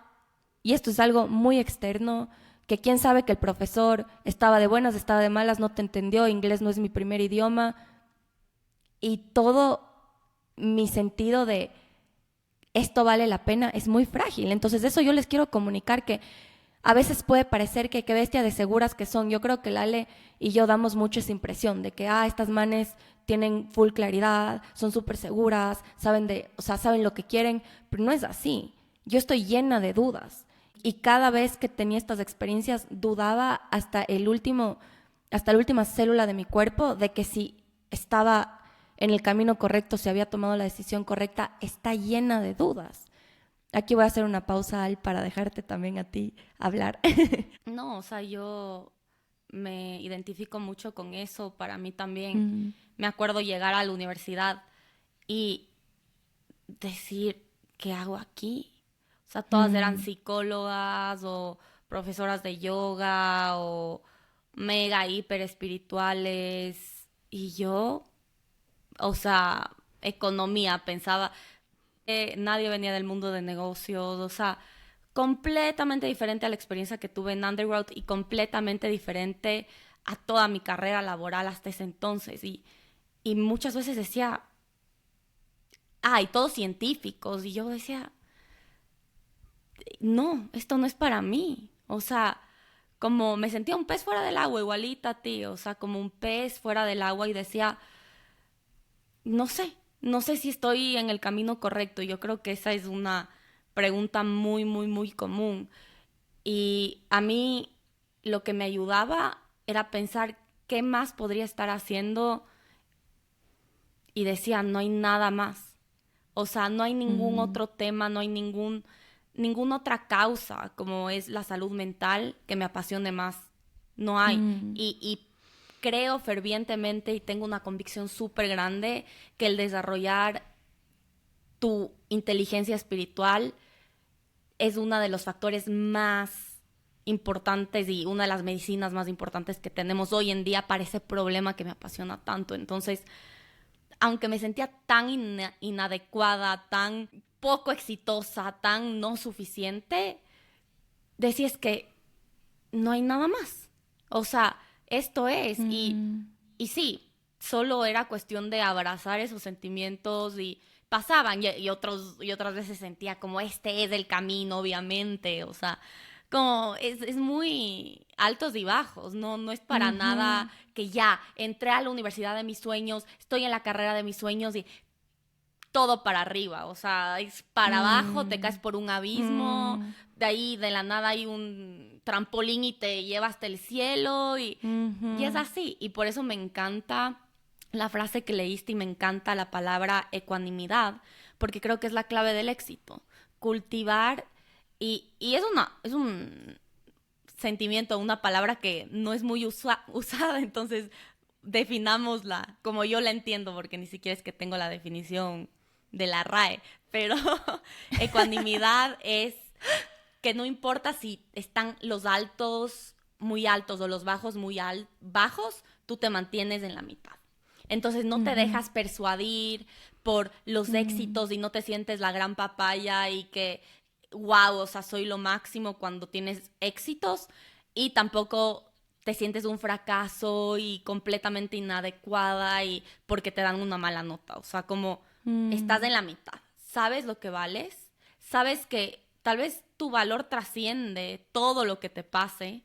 [SPEAKER 1] y esto es algo muy externo, que quién sabe que el profesor estaba de buenas, estaba de malas, no te entendió, inglés no es mi primer idioma, y todo mi sentido de esto vale la pena es muy frágil. Entonces eso yo les quiero comunicar, que a veces puede parecer que qué bestia de seguras que son. Yo creo que Lale y yo damos mucho esa impresión de que estas manes tienen full claridad, son súper seguras, saben lo que quieren, pero no es así. Yo estoy llena de dudas. Y cada vez que tenía estas experiencias dudaba hasta la última célula de mi cuerpo de que si estaba en el camino correcto, si había tomado la decisión correcta. Está llena de dudas. Aquí voy a hacer una pausa, Al, para dejarte también a ti hablar.
[SPEAKER 2] No, o sea, yo me identifico mucho con eso. Para mí también, me acuerdo llegar a la universidad y decir, ¿qué hago aquí? O sea, todas eran psicólogas o profesoras de yoga o mega hiper espirituales. Y yo, o sea, economía, pensaba, nadie venía del mundo de negocios, o sea, completamente diferente a la experiencia que tuve en undergrad y completamente diferente a toda mi carrera laboral hasta ese entonces. Y muchas veces decía, y todos científicos, y yo decía, no, esto no es para mí. O sea, como me sentía un pez fuera del agua, igualita a ti, o sea, como un pez fuera del agua y decía, no sé si estoy en el camino correcto. Yo creo que esa es una pregunta muy, muy, muy común. Y a mí lo que me ayudaba era pensar qué más podría estar haciendo y decía, no hay nada más. O sea, no hay ningún otro tema, no hay ninguna otra causa como es la salud mental que me apasione más. No hay. Y creo fervientemente y tengo una convicción súper grande que el desarrollar tu inteligencia espiritual es uno de los factores más importantes y una de las medicinas más importantes que tenemos hoy en día para ese problema que me apasiona tanto. Entonces, aunque me sentía tan inadecuada, tan poco exitosa, tan no suficiente, decía es que no hay nada más. O sea, esto es. Y sí, solo era cuestión de abrazar esos sentimientos y pasaban y otras veces sentía como este es el camino, obviamente. O sea, como es muy altos y bajos, no es para nada que ya entré a la universidad de mis sueños, estoy en la carrera de mis sueños y todo para arriba, o sea, es para abajo, te caes por un abismo, de ahí de la nada hay un trampolín y te lleva hasta el cielo y es así. Y por eso me encanta la frase que leíste y me encanta la palabra ecuanimidad, porque creo que es la clave del éxito. Cultivar, y es un sentimiento, una palabra que no es muy usada, entonces definámosla como yo la entiendo, porque ni siquiera es que tengo la definición de la RAE, pero ecuanimidad es que no importa si están los altos muy altos o los bajos muy bajos, tú te mantienes en la mitad. Entonces no te dejas persuadir por los éxitos y no te sientes la gran papaya y que, wow, o sea, soy lo máximo cuando tienes éxitos, y tampoco te sientes un fracaso y completamente inadecuada y porque te dan una mala nota. O sea, como estás en la mitad. Sabes lo que vales, sabes que tal vez tu valor trasciende todo lo que te pase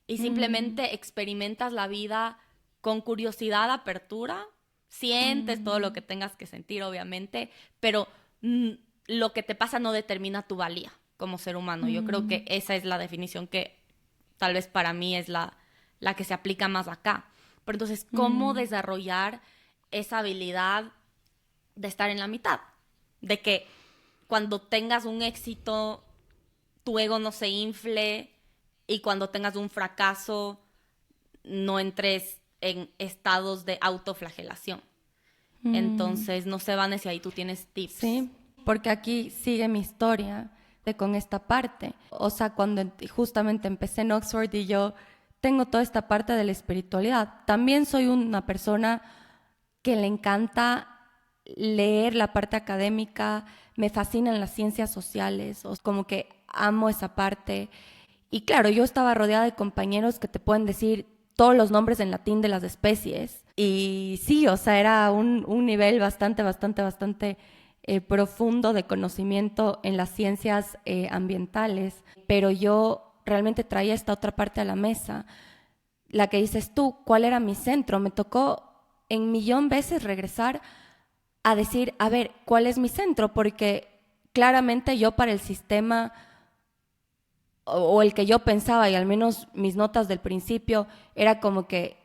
[SPEAKER 2] y simplemente experimentas la vida con curiosidad, apertura, sientes todo lo que tengas que sentir, obviamente, pero lo que te pasa no determina tu valía como ser humano. Yo creo que esa es la definición que tal vez para mí es la que se aplica más acá. Pero entonces, ¿cómo desarrollar esa habilidad de estar en la mitad? De que cuando tengas un éxito, tu ego no se infle, y cuando tengas un fracaso, no entres en estados de autoflagelación. Entonces, no sé, Vanessa, ahí tú tienes tips.
[SPEAKER 1] Sí, porque aquí sigue mi historia con esta parte. O sea, cuando justamente empecé en Oxford y yo tengo toda esta parte de la espiritualidad. También soy una persona que le encanta leer la parte académica, me fascinan las ciencias sociales, o como que amo esa parte. Y claro, yo estaba rodeada de compañeros que te pueden decir todos los nombres en latín de las especies. Y sí, o sea, era un nivel bastante profundo de conocimiento en las ciencias ambientales. Pero yo realmente traía esta otra parte a la mesa, la que dices tú, ¿cuál era mi centro? Me tocó en millón veces regresar a decir, a ver, ¿cuál es mi centro? Porque claramente yo para el sistema o el que yo pensaba, y al menos mis notas del principio, era como que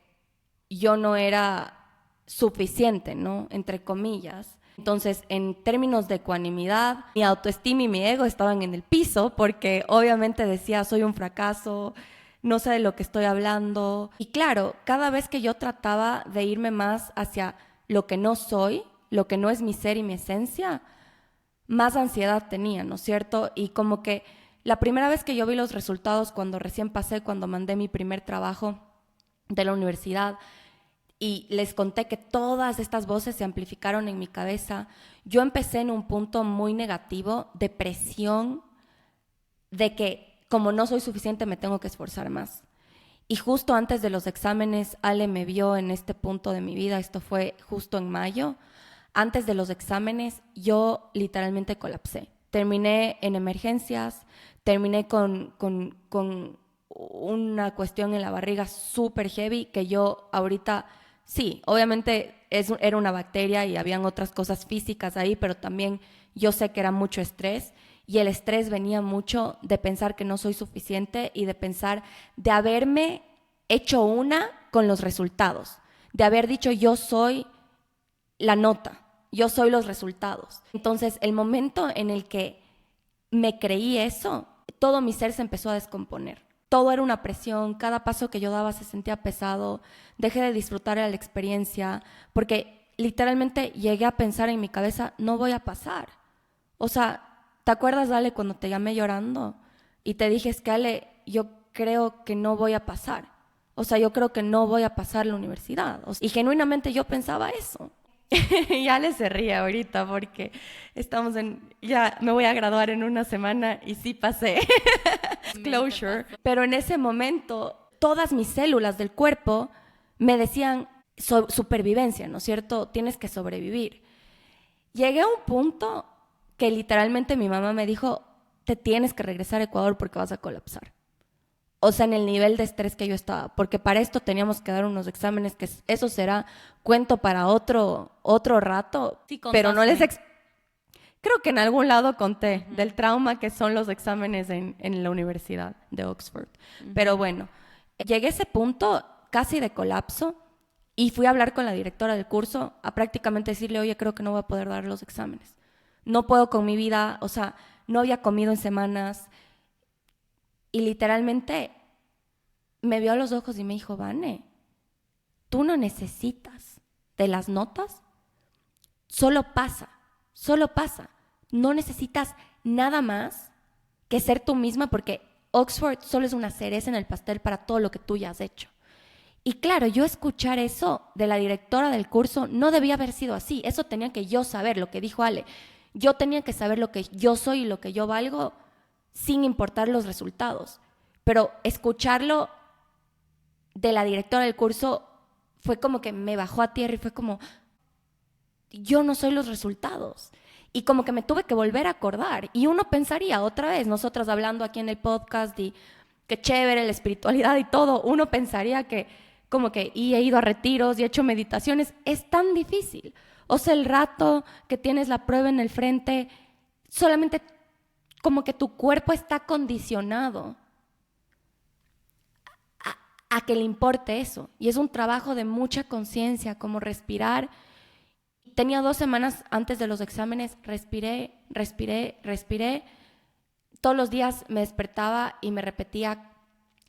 [SPEAKER 1] yo no era suficiente, ¿no? Entre comillas. Entonces, en términos de ecuanimidad, mi autoestima y mi ego estaban en el piso porque obviamente decía, soy un fracaso, no sé de lo que estoy hablando. Y claro, cada vez que yo trataba de irme más hacia lo que no soy, lo que no es mi ser y mi esencia, más ansiedad tenía, ¿no es cierto? Y como que la primera vez que yo vi los resultados, cuando recién pasé, cuando mandé mi primer trabajo de la universidad, y les conté que todas estas voces se amplificaron en mi cabeza, yo empecé en un punto muy negativo, de presión, de que como no soy suficiente me tengo que esforzar más. Y justo antes de los exámenes, Ale me vio en este punto de mi vida, esto fue justo en mayo. Antes de los exámenes, yo literalmente colapsé. Terminé en emergencias, terminé con una cuestión en la barriga súper heavy que yo ahorita... Sí, obviamente era una bacteria y habían otras cosas físicas ahí, pero también yo sé que era mucho estrés, y el estrés venía mucho de pensar que no soy suficiente y de pensar de haberme hecho una con los resultados, de haber dicho yo soy la nota, yo soy los resultados. Entonces, el momento en el que me creí eso, todo mi ser se empezó a descomponer. Todo era una presión, cada paso que yo daba se sentía pesado, dejé de disfrutar de la experiencia, porque literalmente llegué a pensar en mi cabeza, no voy a pasar. O sea, ¿te acuerdas, Ale, cuando te llamé llorando? Y te dije, es que Ale, yo creo que no voy a pasar. O sea, yo creo que no voy a pasar la universidad. Y genuinamente yo pensaba eso. Y Ale se ríe ahorita porque ya me voy a graduar en una semana y sí pasé. Disclosure. Pero en ese momento, todas mis células del cuerpo me decían supervivencia, ¿no es cierto? Tienes que sobrevivir. Llegué a un punto que literalmente mi mamá me dijo, te tienes que regresar a Ecuador porque vas a colapsar. O sea, en el nivel de estrés que yo estaba, porque para esto teníamos que dar unos exámenes que eso será cuento para otro rato, sí, pero no les creo que en algún lado conté del trauma que son los exámenes en la Universidad de Oxford. Pero bueno, llegué a ese punto casi de colapso y fui a hablar con la directora del curso a prácticamente decirle, oye, creo que no voy a poder dar los exámenes. No puedo con mi vida, o sea, no había comido en semanas. Y literalmente me vio a los ojos y me dijo, Vane, tú no necesitas de las notas, solo pasa. No necesitas nada más que ser tú misma porque Oxford solo es una cereza en el pastel para todo lo que tú ya has hecho. Y claro, yo escuchar eso de la directora del curso no debía haber sido así. Eso tenía que yo saber, lo que dijo Ale. Yo tenía que saber lo que yo soy y lo que yo valgo sin importar los resultados. Pero escucharlo de la directora del curso fue como que me bajó a tierra y fue como, yo no soy los resultados. Y como que me tuve que volver a acordar. Y uno pensaría otra vez, nosotras hablando aquí en el podcast y qué chévere la espiritualidad y todo, uno pensaría que como que y he ido a retiros y he hecho meditaciones, es tan difícil. O sea, el rato que tienes la prueba en el frente, solamente como que tu cuerpo está condicionado a que le importe eso. Y es un trabajo de mucha conciencia, como respirar. Tenía 2 semanas antes de los exámenes, respiré. Todos los días me despertaba y me repetía.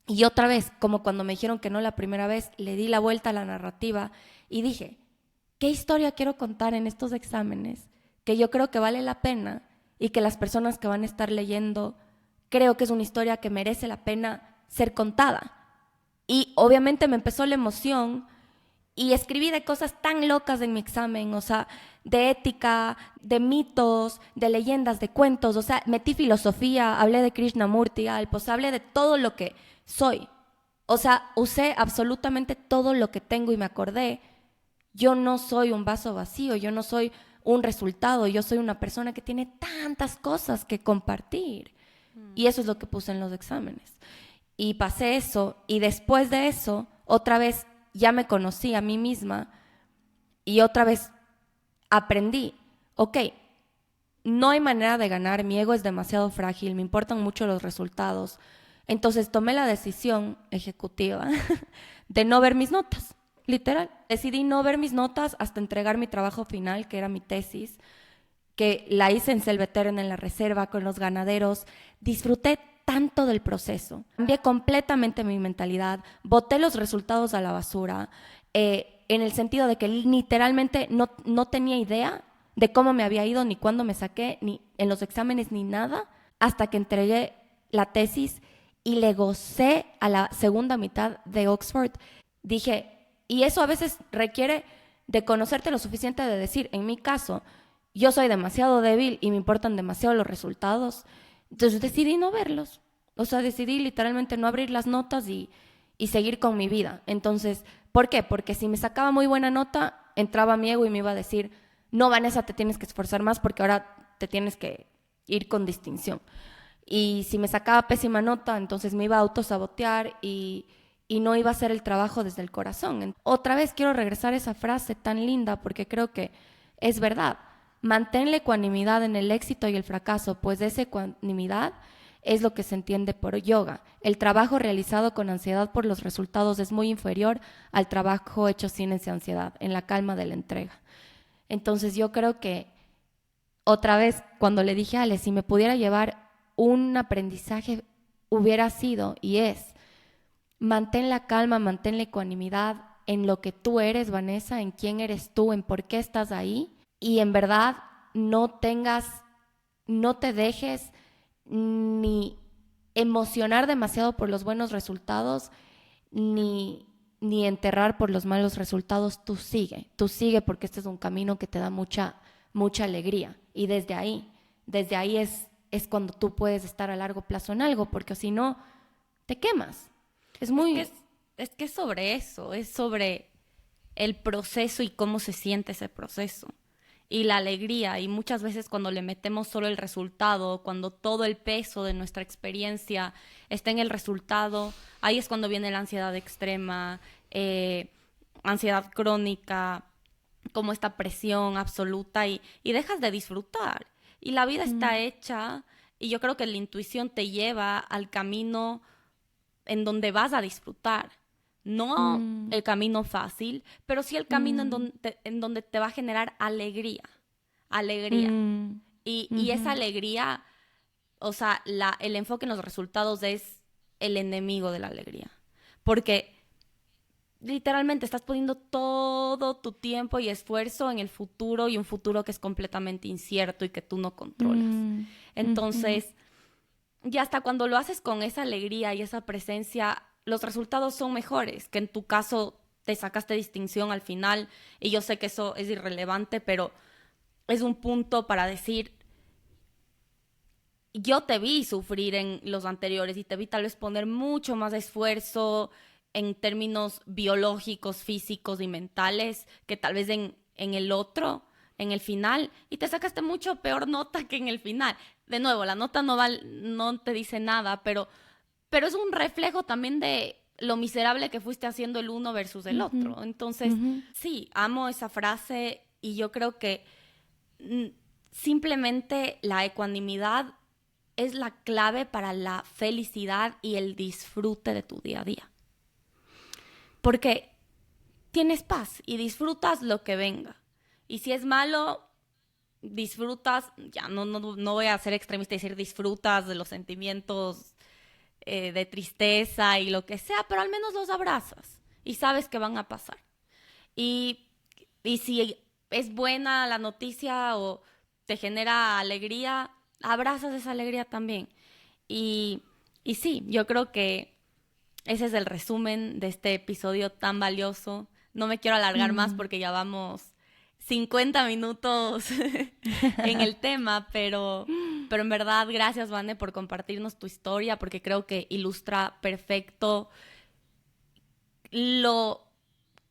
[SPEAKER 1] Y otra vez, como cuando me dijeron que no la primera vez, le di la vuelta a la narrativa y dije, ¿qué historia quiero contar en estos exámenes? Que yo creo que vale la pena y que las personas que van a estar leyendo, creo que es una historia que merece la pena ser contada. Y obviamente me empezó la emoción y escribí de cosas tan locas en mi examen, o sea, de ética, de mitos, de leyendas, de cuentos, o sea, metí filosofía, hablé de Krishnamurti, pues hablé de todo lo que soy. O sea, usé absolutamente todo lo que tengo y me acordé, yo no soy un vaso vacío, yo no soy un resultado, yo soy una persona que tiene tantas cosas que compartir. Y eso es lo que puse en los exámenes. Y pasé eso, y después de eso, otra vez ya me conocí a mí misma y otra vez aprendí, ok, no hay manera de ganar, mi ego es demasiado frágil, me importan mucho los resultados. Entonces tomé la decisión ejecutiva de no ver mis notas, literal. Decidí no ver mis notas hasta entregar mi trabajo final, que era mi tesis, que la hice en Selveteren en la reserva con los ganaderos. Disfruté tanto del proceso. Cambié completamente mi mentalidad, boté los resultados a la basura, en el sentido de que literalmente no tenía idea de cómo me había ido, ni cuándo me saqué, ni en los exámenes, ni nada, hasta que entregué la tesis y le gocé a la segunda mitad de Oxford. Dije, y eso a veces requiere de conocerte lo suficiente de decir, en mi caso, yo soy demasiado débil y me importan demasiado los resultados. Entonces decidí no verlos. O sea, decidí literalmente no abrir las notas y seguir con mi vida. Entonces, ¿por qué? Porque si me sacaba muy buena nota, entraba mi ego y me iba a decir, no, Vanessa, te tienes que esforzar más porque ahora te tienes que ir con distinción. Y si me sacaba pésima nota, entonces me iba a autosabotear y no iba a hacer el trabajo desde el corazón. Otra vez quiero regresar a esa frase tan linda porque creo que es verdad. Mantén la ecuanimidad en el éxito y el fracaso, pues de esa ecuanimidad es lo que se entiende por yoga. El trabajo realizado con ansiedad por los resultados es muy inferior al trabajo hecho sin esa ansiedad, en la calma de la entrega. Entonces yo creo que otra vez cuando le dije a Ale, si me pudiera llevar un aprendizaje hubiera sido y es, mantén la calma, mantén la ecuanimidad en lo que tú eres, Vanessa, en quién eres tú, en por qué estás ahí y en verdad no te dejes ni emocionar demasiado por los buenos resultados, ni enterrar por los malos resultados. Tú sigue porque este es un camino que te da mucha alegría y desde ahí es cuando tú puedes estar a largo plazo en algo, porque si no, te quemas.
[SPEAKER 2] Es que es sobre eso, es sobre el proceso y cómo se siente ese proceso. Y la alegría, y muchas veces cuando le metemos solo el resultado, cuando todo el peso de nuestra experiencia está en el resultado, ahí es cuando viene la ansiedad extrema, ansiedad crónica, como esta presión absoluta y dejas de disfrutar. Y la vida está hecha, y yo creo que la intuición te lleva al camino en donde vas a disfrutar. No el camino fácil, pero sí el camino en donde te va a generar alegría. Alegría. Y esa alegría, o sea, el enfoque en los resultados es el enemigo de la alegría. Porque literalmente estás poniendo todo tu tiempo y esfuerzo en el futuro y un futuro que es completamente incierto y que tú no controlas. Entonces, ya hasta cuando lo haces con esa alegría y esa presencia, los resultados son mejores, que en tu caso te sacaste distinción al final, y yo sé que eso es irrelevante, pero es un punto para decir, yo te vi sufrir en los anteriores y te vi tal vez poner mucho más esfuerzo en términos biológicos, físicos y mentales que tal vez en el otro, en el final, y te sacaste mucho peor nota que en el final. De nuevo, la nota no te dice nada, pero es un reflejo también de lo miserable que fuiste haciendo el uno versus el otro. Entonces, sí, amo esa frase y yo creo que simplemente la ecuanimidad es la clave para la felicidad y el disfrute de tu día a día. Porque tienes paz y disfrutas lo que venga. Y si es malo, disfrutas, ya no voy a ser extremista y decir disfrutas de los sentimientos de tristeza y lo que sea, pero al menos los abrazas y sabes que van a pasar. Y si es buena la noticia o te genera alegría, abrazas esa alegría también. Y sí, yo creo que ese es el resumen de este episodio tan valioso. No me quiero alargar más porque ya vamos 50 minutos en el tema, pero en verdad, gracias, Vane, por compartirnos tu historia, porque creo que ilustra perfecto lo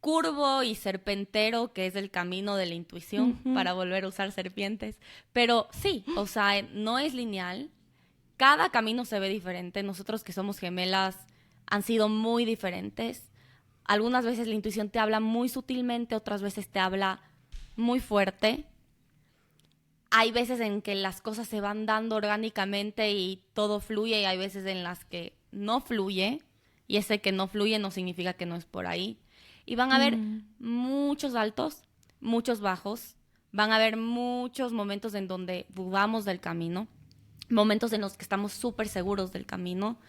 [SPEAKER 2] curvo y serpentero que es el camino de la intuición, para volver a usar serpientes. Pero sí, o sea, no es lineal. Cada camino se ve diferente. Nosotros que somos gemelas han sido muy diferentes. Algunas veces la intuición te habla muy sutilmente, otras veces te habla muy fuerte. Hay veces en que las cosas se van dando orgánicamente y todo fluye, y hay veces en las que no fluye, y ese que no fluye no significa que no es por ahí. Y van a haber muchos altos, muchos bajos, van a haber muchos momentos en donde dudamos del camino, momentos en los que estamos súper seguros del camino,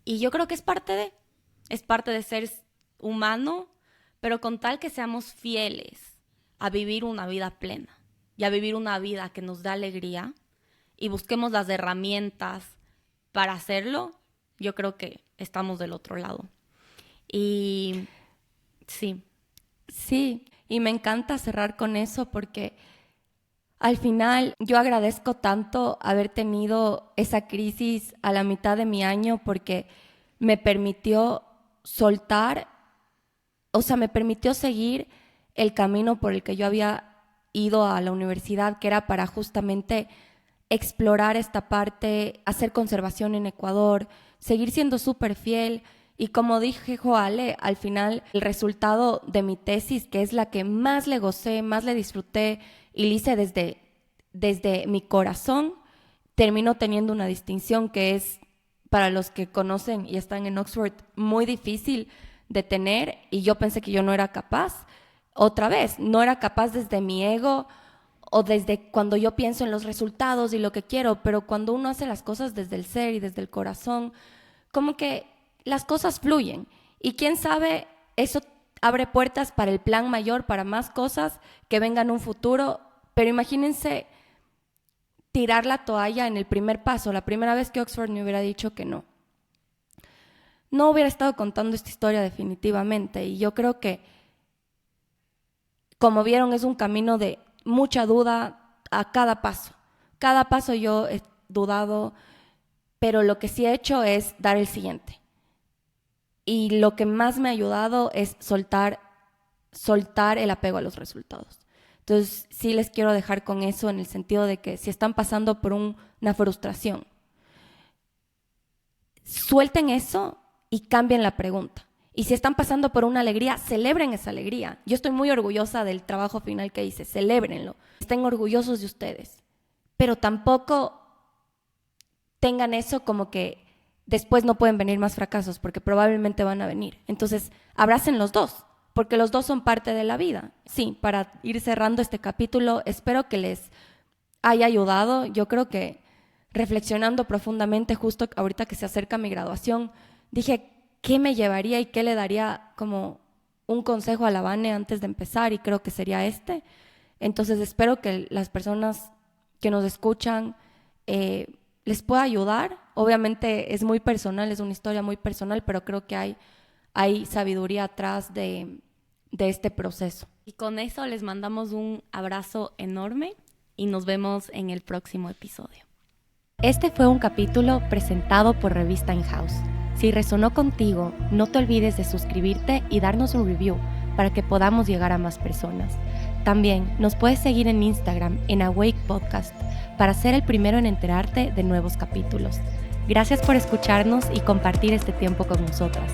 [SPEAKER 2] y yo creo que es parte de ser humano, pero con tal que seamos fieles a vivir una vida plena y a vivir una vida que nos da alegría y busquemos las herramientas para hacerlo, yo creo que estamos del otro lado. Y sí.
[SPEAKER 1] Sí, y me encanta cerrar con eso porque al final yo agradezco tanto haber tenido esa crisis a la mitad de mi año porque me permitió soltar, o sea, me permitió seguir el camino por el que yo había ido a la universidad, que era para justamente explorar esta parte, hacer conservación en Ecuador, seguir siendo súper fiel. Y como dije, Ale, al final el resultado de mi tesis, que es la que más le gocé, más le disfruté y le hice desde mi corazón, terminó teniendo una distinción que es, para los que conocen y están en Oxford, muy difícil de tener, y yo pensé que yo no era capaz. otra vez, no era capaz desde mi ego o desde cuando yo pienso en los resultados y lo que quiero, pero cuando uno hace las cosas desde el ser y desde el corazón, como que las cosas fluyen. Y quién sabe, eso abre puertas para el plan mayor, para más cosas que vengan en un futuro. Pero imagínense tirar la toalla en el primer paso, la primera vez que Oxford me hubiera dicho que no. No hubiera estado contando esta historia definitivamente. Y yo creo que, como vieron, es un camino de mucha duda a cada paso. Cada paso yo he dudado, pero lo que sí he hecho es dar el siguiente. Y lo que más me ha ayudado es soltar el apego a los resultados. Entonces, sí les quiero dejar con eso, en el sentido de que si están pasando por una frustración, suelten eso y cambien la pregunta. Y si están pasando por una alegría, celebren esa alegría. Yo estoy muy orgullosa del trabajo final que hice, celébrenlo. Estén orgullosos de ustedes. Pero tampoco tengan eso como que después no pueden venir más fracasos, porque probablemente van a venir. Entonces, abracen los dos, porque los dos son parte de la vida. Sí, para ir cerrando este capítulo, espero que les haya ayudado. Yo creo que reflexionando profundamente, justo ahorita que se acerca mi graduación, dije, ¿qué me llevaría y qué le daría como un consejo a la Vane antes de empezar? Y creo que sería este. Entonces espero que las personas que nos escuchan les pueda ayudar. Obviamente es muy personal, es una historia muy personal, pero creo que hay sabiduría atrás de este proceso.
[SPEAKER 2] Y con eso les mandamos un abrazo enorme y nos vemos en el próximo episodio. Este fue un capítulo presentado por Revista In-House. Si resonó contigo, no te olvides de suscribirte y darnos un review para que podamos llegar a más personas. También nos puedes seguir en Instagram en Awake Podcast para ser el primero en enterarte de nuevos capítulos. Gracias por escucharnos y compartir este tiempo con nosotras.